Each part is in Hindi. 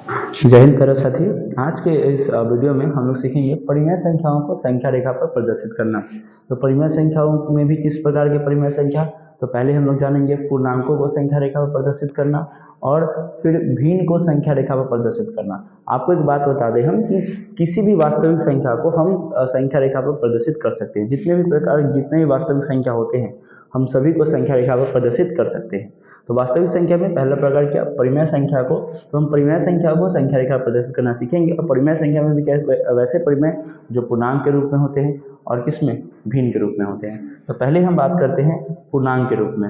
जय हिंद प्यारे साथियों। आज के इस वीडियो में हम लोग सीखेंगे परिमेय संख्याओं को संख्या रेखा पर प्रदर्शित करना। तो परिमेय संख्याओं में भी किस प्रकार के परिमेय संख्या, तो पहले हम लोग जानेंगे पूर्णांकों को संख्या रेखा पर प्रदर्शित करना और फिर भिन्न को संख्या रेखा पर प्रदर्शित करना। आपको एक बात बता दें हम कि किसी भी वास्तविक संख्या को हम संख्या रेखा पर प्रदर्शित कर सकते हैं। जितने भी वास्तविक संख्या होते हैं हम सभी को संख्या रेखा पर प्रदर्शित कर सकते हैं। तो वास्तविक संख्या में पहला प्रकार क्या, परिमेय संख्या को, तो हम परिमेय संख्या को संख्या रेखा प्रदर्शित करना सीखेंगे। और परिमेय संख्या में भी क्या, वैसे परिमेय जो पूर्णांक के रूप में होते हैं और किसमें, भिन्न के रूप में होते हैं। तो पहले हम बात करते हैं पूर्णांक के रूप में।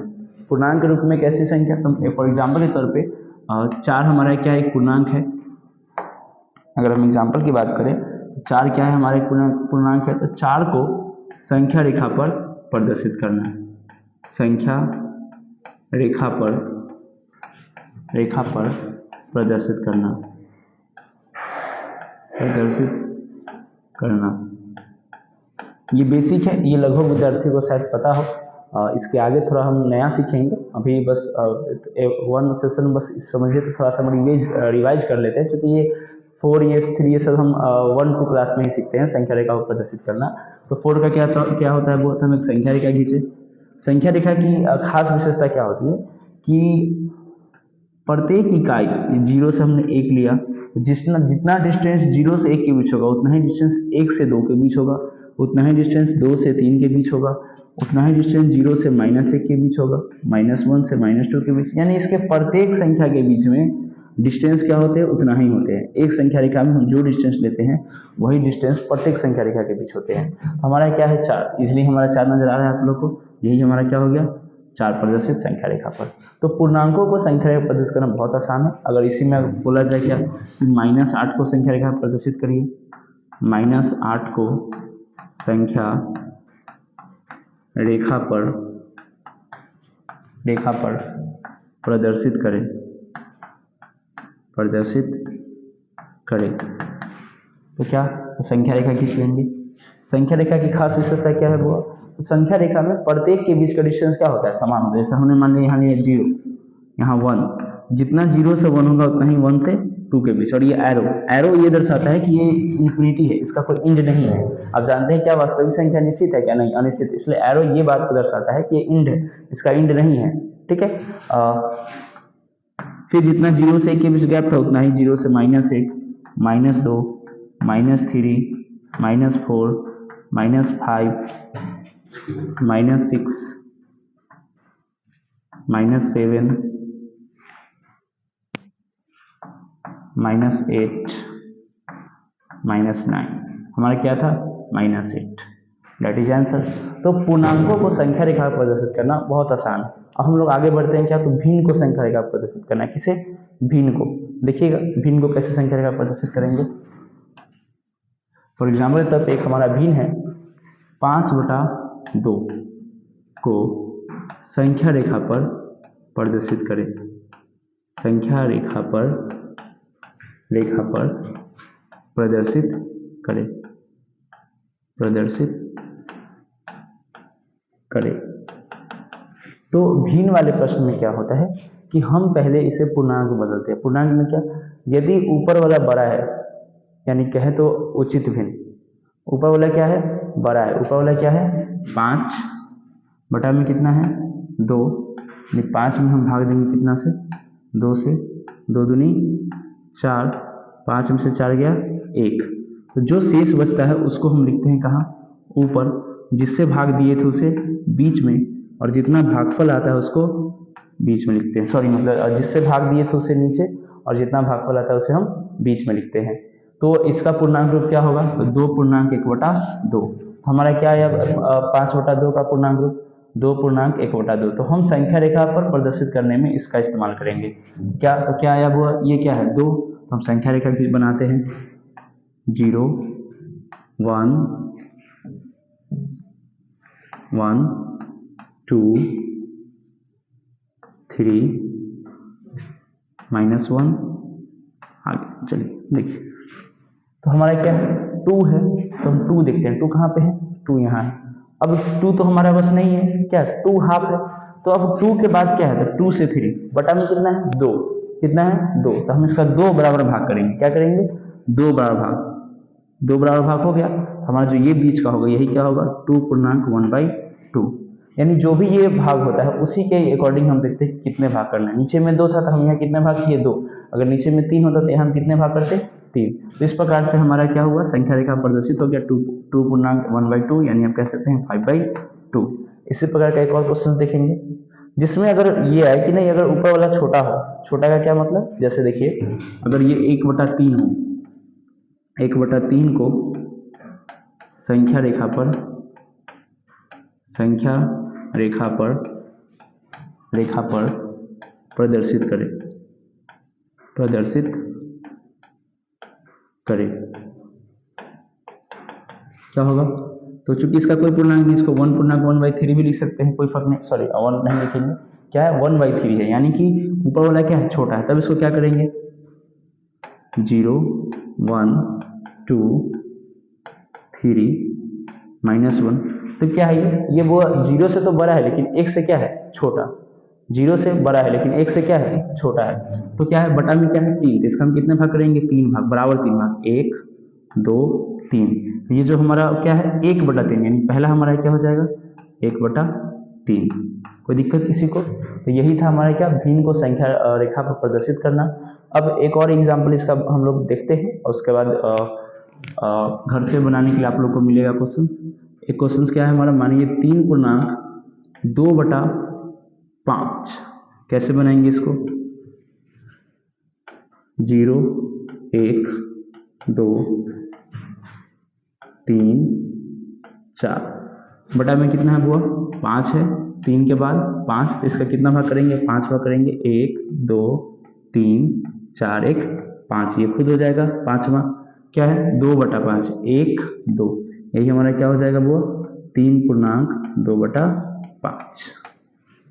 पूर्णांक के रूप में कैसी संख्या, तो फॉर एग्जाम्पल के तौर पे 4 हमारा क्या एक पूर्णांक है। अगर हम एग्जाम्पल की बात करें तो 4 क्या है, हमारे पूर्णांक है। तो 4 को संख्या रेखा पर प्रदर्शित करना है, संख्या रेखा पर प्रदर्शित करना। ये बेसिक है, ये लगभग विद्यार्थी को शायद पता हो। इसके आगे थोड़ा हम नया सीखेंगे। अभी बस वन सेशन बस समझिए, तो थोड़ा सा हम रिवाइज कर लेते हैं, क्योंकि ये 4 ईयर्स 3 ईयर्स हम 1-2 क्लास में ही सीखते हैं संख्या रेखा को प्रदर्शित करना। तो 4 का क्या होता है, वो होता है हम एक संख्या रेखा खींचे। संख्या रेखा की खास विशेषता क्या होती है कि प्रत्येक इकाई, 0 से हमने 1 लिया, जितना डिस्टेंस 0 से 1 के बीच होगा उतना ही डिस्टेंस 1 से 2 के बीच होगा, उतना ही डिस्टेंस 2 से 3 के बीच होगा, उतना ही डिस्टेंस 0 से -1 के बीच होगा, -1 से -2 के बीच, यानी इसके प्रत्येक संख्या के बीच में डिस्टेंस क्या होते हैं, उतना ही होते हैं। एक संख्या रेखा में हम जो डिस्टेंस लेते हैं वही डिस्टेंस प्रत्येक संख्या रेखा के बीच होते हैं। हमारा क्या है 4, इसलिए हमारा 4 नजर आ रहा है आप लोग को। यही हमारा क्या हो गया, 4 प्रदर्शित संख्या रेखा पर। तो पूर्णांकों को संख्या रेखा प्रदर्शित करना बहुत आसान है। अगर इसी में बोला जाए क्या, -8 को संख्या रेखा पर प्रदर्शित करिए, -8 को संख्या रेखा पर प्रदर्शित करें तो क्या, तो संख्या रेखा खींच लेंगे। संख्या रेखा की खास विशेषता क्या है, वो तो संख्या रेखा में प्रत्येक के बीच का डिस्टेंस क्या होता है, समान होता है। जैसे हमने मान लिया यहाँ 0, यहाँ 1, जितना 0 से 1 होगा उतना ही 1 से 2 के बीच। और ये एरो ये दर्शाता है कि ये इन्फिनिटी है, इसका कोई इंड नहीं है। आप जानते हैं क्या वास्तविक संख्या निश्चित है क्या, नहीं, अनिश्चित। इसलिए एरो ये बात को दर्शाता है कि ये इंड है, इसका इंड नहीं है। ठीक है। फिर जितना 0 से 1 के बीच गैप था उतना ही 0 से -1, -2, -3, -4, -5, -6, -7, -8, -9, हमारा क्या था, -8। That is answer. तो पूर्णांकों को संख्या रेखा पर प्रदर्शित करना बहुत आसान है। अब हम लोग आगे बढ़ते हैं क्या, तो भिन्न को संख्या रेखा पर प्रदर्शित करना है। किसे, भिन्न को। देखिएगा भिन्न को कैसे संख्या रेखा पर प्रदर्शित करेंगे। फॉर एग्जाम्पल तब एक हमारा भिन्न है 5/2 को संख्या रेखा पर प्रदर्शित करें, संख्या रेखा पर प्रदर्शित करें। तो भिन्न वाले प्रश्न में क्या होता है कि हम पहले इसे पूर्णांक में बदलते हैं। पूर्णांक में क्या, यदि ऊपर वाला बड़ा है, यानी कहे तो उचित भिन्न, ऊपर वाला क्या है, बड़ा है, ऊपर वाला क्या है 5 बटा में कितना है 2, 5 में हम भाग देंगे कितना से, 2 से, 2 दूनी 4, 5 में से 4 गया 1। तो जो शेष बचता है उसको हम लिखते हैं कहाँ, ऊपर, जिससे भाग दिए थे उसे बीच में, और जितना भागफल आता है उसको बीच में लिखते हैं। सॉरी, मतलब जिससे भाग दिए थे उसे नीचे, और जितना भागफल आता है उसे हम बीच में लिखते हैं। तो इसका पूर्णांक रूप क्या होगा, तो 2.1/2। हमारा क्या है 5/2 का पूर्णांक रूप 2.1/2। तो हम संख्या रेखा पर प्रदर्शित करने में इसका इस्तेमाल करेंगे। क्या, तो क्या आया वो, ये क्या है 2, तो हम संख्या रेखा बनाते हैं 0, 1, 1, 2, 3, -1, आगे चलिए देखिए। तो हमारा क्या है 2 है, तो हम 2 देखते हैं, 2 कहाँ पे है, 2 यहाँ है। अब 2 तो हमारा बस नहीं है, क्या 2 हाफ है, तो अब 2 के बाद क्या है, तो 2 से 3 बटा में कितना है 2, कितना है 2, तो हम इसका 2 बराबर भाग करेंगे। क्या करेंगे 2 बराबर भाग, 2 बराबर भाग हो गया। हमारा जो ये बीच का होगा यही क्या होगा 2.1/2, यानी जो भी ये भाग होता है उसी के अकॉर्डिंग हम देखते हैं कितने भाग करना है। नीचे में 2 था तो हम यहाँ कितने भाग किए 2, अगर नीचे में 3 होता तो यहाँ हम कितने भाग करते 3। तो इस प्रकार से हमारा क्या हुआ संख्या रेखा प्रदर्शित हो गया 2.1/2, यानी आप कह सकते हैं 5/2। इसी प्रकार का एक और क्वेश्चन देखेंगे जिसमें अगर ये है कि नहीं, अगर ऊपर वाला छोटा हो, छोटा का क्या मतलब, जैसे देखिए अगर ये 1/3 हो, 1/3 को संख्या रेखा पर प्रदर्शित करें क्या होगा। तो चूंकि इसका कोई पूर्णांक नहीं, इसको 1.1/3 भी लिख सकते हैं, कोई फर्क नहीं, सॉरी 1 नहीं लिखेंगे, क्या है 1/3 है, यानी कि ऊपर वाला क्या है छोटा है। तब इसको क्या करेंगे 0 1 2 3 -1, तो क्या है ये वो 0 से तो बड़ा है लेकिन 1 से क्या है छोटा, 0 से बड़ा है लेकिन 1 से क्या है छोटा है। तो क्या है बटा में क्या है 3, तो इसका हम कितने भाग करेंगे 3 भाग, बराबर 3 भाग, 1 2 3। ये जो हमारा क्या है 1/3, यानी पहला हमारा क्या हो जाएगा 1/3। कोई दिक्कत किसी को। तो यही था हमारा क्या भिन्न को संख्या रेखा पर प्रदर्शित करना। अब एक और एग्जाम्पल इसका हम लोग देखते हैं और उसके बाद घर से बनाने के लिए आप लोग को मिलेगा क्वेश्चन। एक क्वेश्चन क्या है हमारा, मानिए 3.2/5, कैसे बनाएंगे इसको 0 1 2 3 4, बटा में कितना है बुआ 5 है, 3 के बाद 5, तो इसका कितना भाग करेंगे 5 भाग करेंगे, 1 2 3 4 1 5, ये खुद हो जाएगा 5वां, क्या है 2/5 1 2, यही हमारा क्या हो जाएगा बुआ 3.2/5।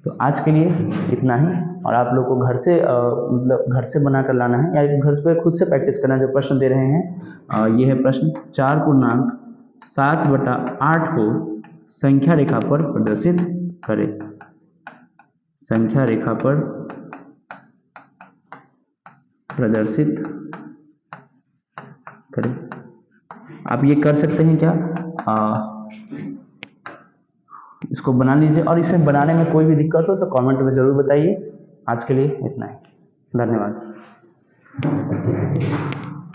तो आज के लिए इतना ही, और आप लोग को घर से मतलब घर से बनाकर लाना है या घर पे खुद से प्रैक्टिस करना है। जो प्रश्न दे रहे हैं ये है प्रश्न 4.7/8 को संख्या रेखा पर प्रदर्शित करें। संख्या रेखा पर प्रदर्शित करें। आप ये कर सकते हैं क्या, इसको बना लीजिए, और इसे बनाने में कोई भी दिक्कत हो तो कमेंट में जरूर बताइए। आज के लिए इतना ही, धन्यवाद।